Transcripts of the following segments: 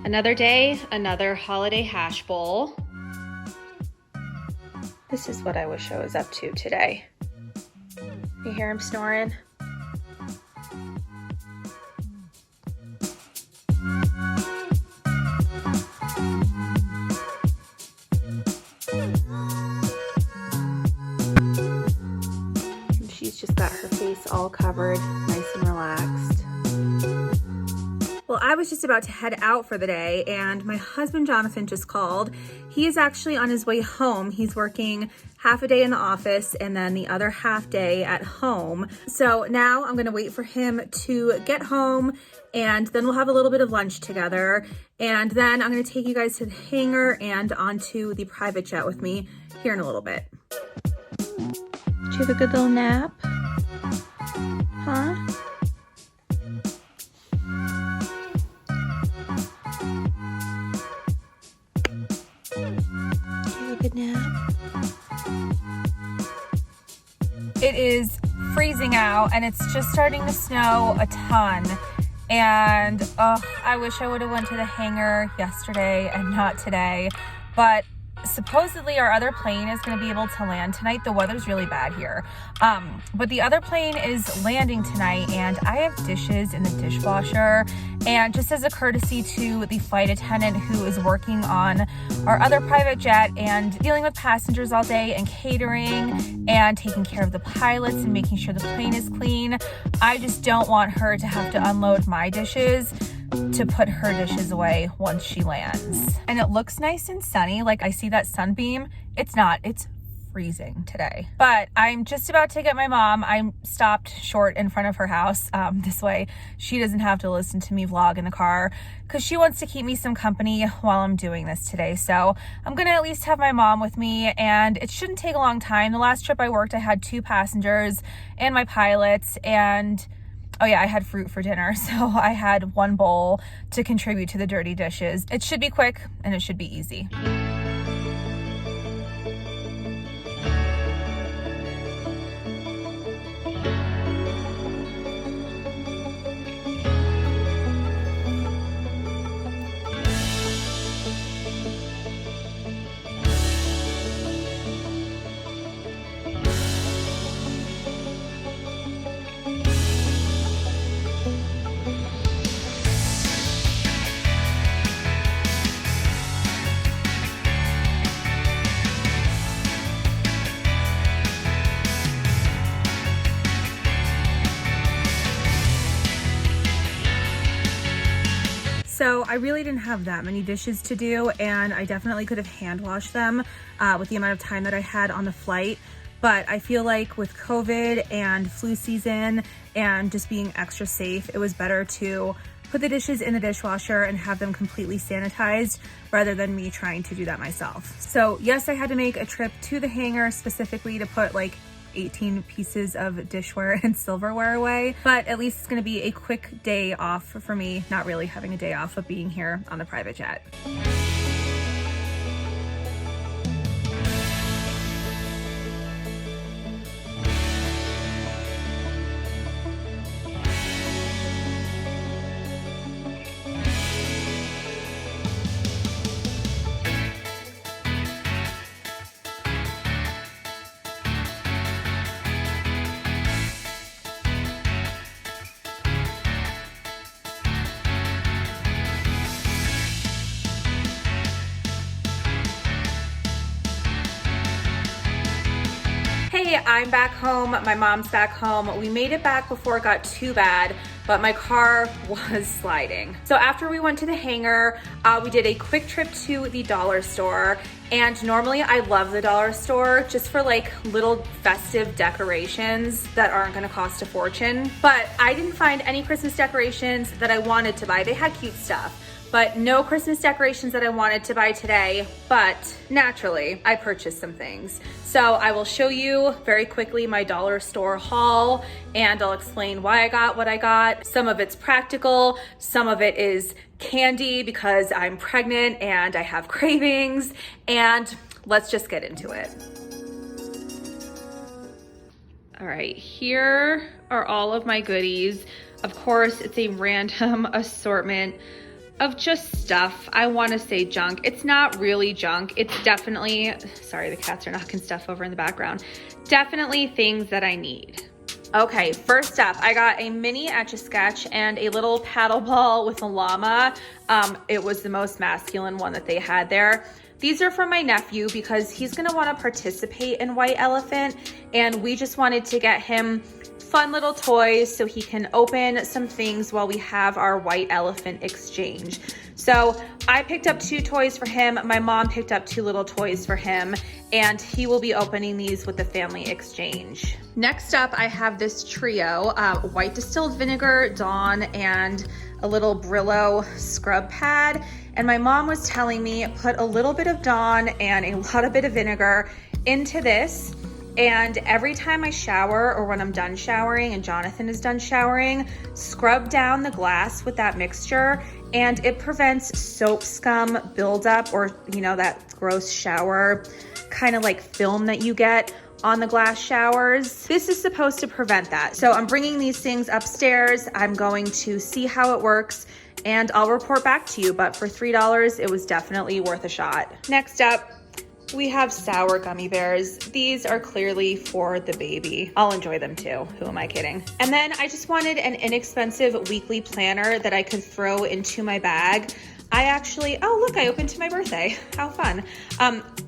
Another day, another holiday hash bowl. This is what I wish I was up to today. You hear him snoring? She's just got her face all covered, nice and relaxed. Well, I was just about to head out for the day and my husband Jonathan just called. He is actually on his way home. He's working half a day in the office and then the other half day at home. So now I'm gonna wait for him to get home and then we'll have a little bit of lunch together. And then I'm gonna take you guys to the hangar and onto the private jet with me here in a little bit. Did you have a good little nap? Huh? Good nap. It is freezing out and it's just starting to snow a ton. And I wish I would have went to the hangar yesterday and not today. But supposedly our other plane is going to be able to land tonight. The weather's really bad here. But the other plane is landing tonight and I have dishes in the dishwasher. And just as a courtesy to the flight attendant who is working on our other private jet and dealing with passengers all day and catering and taking care of the pilots and making sure the plane is clean, I just don't want her to have to unload my dishes to put her dishes away once she lands. And it looks nice and sunny. Like I see that sunbeam. It's not, it's freezing today. But I'm just about to get my mom. I'm stopped short in front of her house. This way she doesn't have to listen to me vlog in the car because she wants to keep me some company while I'm doing this today. So I'm gonna at least have my mom with me and it shouldn't take a long time. The last trip I worked, I had 2 passengers and my pilots and oh yeah, I had fruit for dinner, so I had 1 bowl to contribute to the dirty dishes. It should be quick and it should be easy. So I really didn't have that many dishes to do and I definitely could have hand washed them with the amount of time that I had on the flight. But I feel like with COVID and flu season and just being extra safe, it was better to put the dishes in the dishwasher and have them completely sanitized rather than me trying to do that myself. So yes, I had to make a trip to the hangar specifically to put like 18 pieces of dishware and silverware away, but at least it's gonna be a quick day off for me, not really having a day off of being here on the private jet. Hey, I'm back home. My mom's back home. We made it back before it got too bad, but my car was sliding. So after we went to the hangar, we did a quick trip to the dollar store. And normally I love the dollar store just for like little festive decorations that aren't gonna cost a fortune. But I didn't find any Christmas decorations that I wanted to buy. They had cute stuff, but no Christmas decorations that I wanted to buy today. But naturally, I purchased some things. So I will show you very quickly my dollar store haul and I'll explain why I got what I got. Some of it's practical, some of it is candy because I'm pregnant and I have cravings, and let's just get into it. All right, here are all of my goodies. Of course, it's a random assortment, of just stuff. I want to say junk. It's not really junk. It's definitely, sorry, the cats are knocking stuff over in the background. Definitely things that I need. Okay, first up, I got a mini Etch-a-Sketch and a little paddle ball with a llama. It was the most masculine one that they had there. These are from my nephew because he's gonna wanna participate in White Elephant, and we just wanted to get him fun little toys so he can open some things while we have our White Elephant exchange. So I picked up 2 toys for him. My mom picked up 2 little toys for him, and he will be opening these with the family exchange. Next up, I have this trio, white distilled vinegar, Dawn, and a little Brillo scrub pad. And my mom was telling me, put a little bit of Dawn and a lot bit of vinegar into this. And every time I shower or when I'm done showering and Jonathan is done showering, scrub down the glass with that mixture, and it prevents soap scum buildup, or you know, that gross shower kind of like film that you get on the glass showers. This is supposed to prevent that. So I'm bringing these things upstairs. I'm going to see how it works and I'll report back to you. But for $3, it was definitely worth a shot. Next up, we have sour gummy bears. These are clearly for the baby. I'll enjoy them too. Who am I kidding? And then I just wanted an inexpensive weekly planner that I could throw into my bag. I actually, oh look, I opened to my birthday. How fun.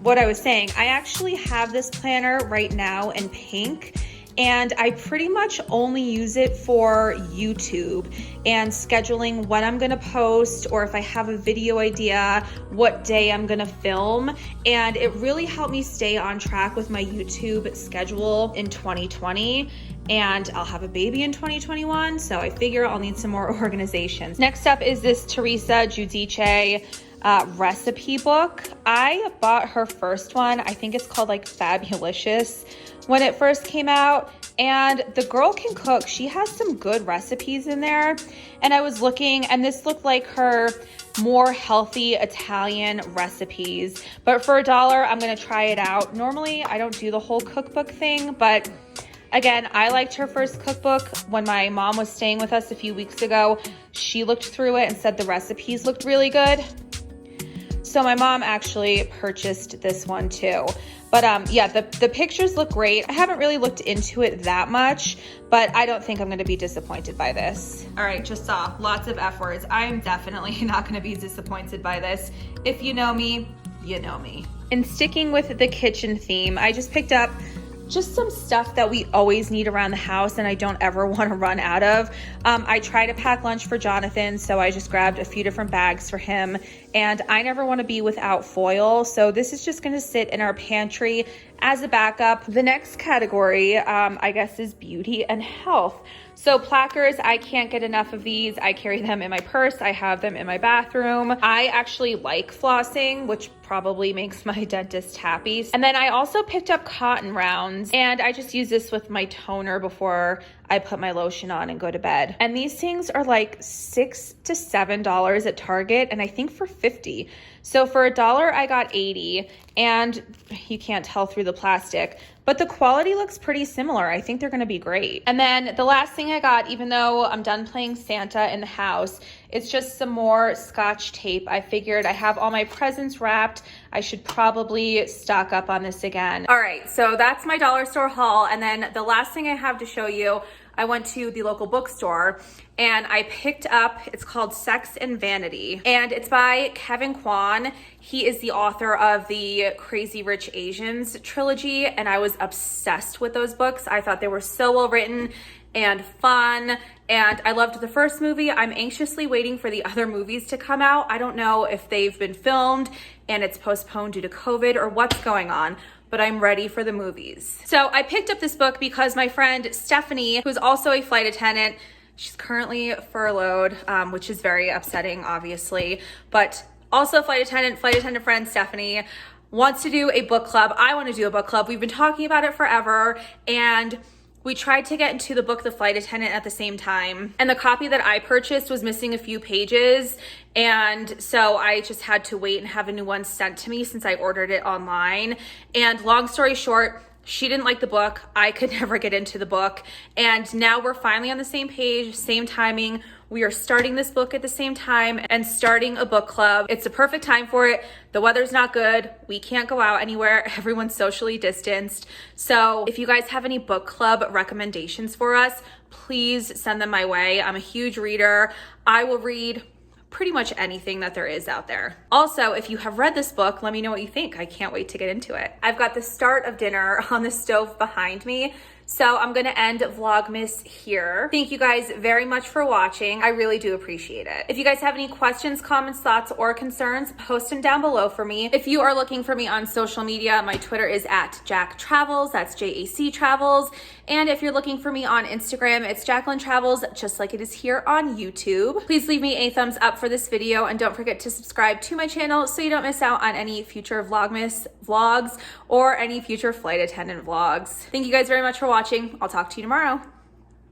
What I was saying, I actually have this planner right now in pink, and I pretty much only use it for YouTube and scheduling when I'm gonna post, or if I have a video idea, what day I'm gonna film. And it really helped me stay on track with my YouTube schedule in 2020. And I'll have a baby in 2021, so I figure I'll need some more organizations. Next up is this Teresa Giudice recipe book. I bought her first one. I think it's called like Fabulicious when it first came out, and the girl can cook. She has some good recipes in there, and I was looking, and this looked like her more healthy Italian recipes, but for $1, I'm gonna try it out. Normally, I don't do the whole cookbook thing, but again, I liked her first cookbook. When my mom was staying with us a few weeks ago, she looked through it and said the recipes looked really good. So my mom actually purchased this one too. But yeah, the pictures look great. I haven't really looked into it that much, but I don't think I'm gonna be disappointed by this. All right, just saw lots of F words. I am definitely not gonna be disappointed by this. If you know me, you know me. And sticking with the kitchen theme, I just picked up just some stuff that we always need around the house and I don't ever want to run out of. I try to pack lunch for Jonathan, so I just grabbed a few different bags for him, and I never want to be without foil, so this is just going to sit in our pantry as a backup. The next category, I guess, is beauty and health. So placards, I can't get enough of these. I carry them in my purse. I have them in my bathroom. I actually like flossing, which probably makes my dentist happy. And then I also picked up cotton rounds, and I just use this with my toner before I put my lotion on and go to bed. And these things are like $6 to $7 at Target, and I think for $50. So for $1, I got 80, and you can't tell through the plastic, but the quality looks pretty similar. I think they're gonna be great. And then the last thing I got, even though I'm done playing Santa in the house, it's just some more Scotch tape. I figured I have all my presents wrapped. I should probably stock up on this again. All right, so that's my dollar store haul. And then the last thing I have to show you, I went to the local bookstore and I picked up, it's called Sex and Vanity, and it's by Kevin Kwan. He is the author of the Crazy Rich Asians trilogy, and I was obsessed with those books. I thought they were so well written and fun, and I loved the first movie. I'm anxiously waiting for the other movies to come out. I don't know if they've been filmed and it's postponed due to COVID or what's going on, but I'm ready for the movies. So I picked up this book because my friend Stephanie, who's also a flight attendant, she's currently furloughed, which is very upsetting, obviously, but also flight attendant friend Stephanie wants to do a book club. I want to do a book club. We've been talking about it forever, and we tried to get into the book The Flight Attendant at the same time, and the copy that I purchased was missing a few pages, and so I just had to wait and have a new one sent to me since I ordered it online. And long story short, She didn't like the book. I could never get into the book. And now we're finally on the same page, same timing. We are starting this book at the same time and starting a book club. It's the perfect time for it. The weather's not good. We can't go out anywhere. Everyone's socially distanced. So if you guys have any book club recommendations for us, please send them my way. I'm a huge reader. I will read pretty much anything that there is out there. Also, if you have read this book, let me know what you think. I can't wait to get into it. I've got the start of dinner on the stove behind me. So I'm gonna end Vlogmas here. Thank you guys very much for watching. I really do appreciate it. If you guys have any questions, comments, thoughts, or concerns, post them down below for me. If you are looking for me on social media, my Twitter is @JackTravels, that's JAC Travels. And if you're looking for me on Instagram, it's Jacqueline Travels, just like it is here on YouTube. Please leave me a thumbs up for this video and don't forget to subscribe to my channel so you don't miss out on any future Vlogmas vlogs or any future flight attendant vlogs. Thank you guys very much for watching. I'll talk to you tomorrow.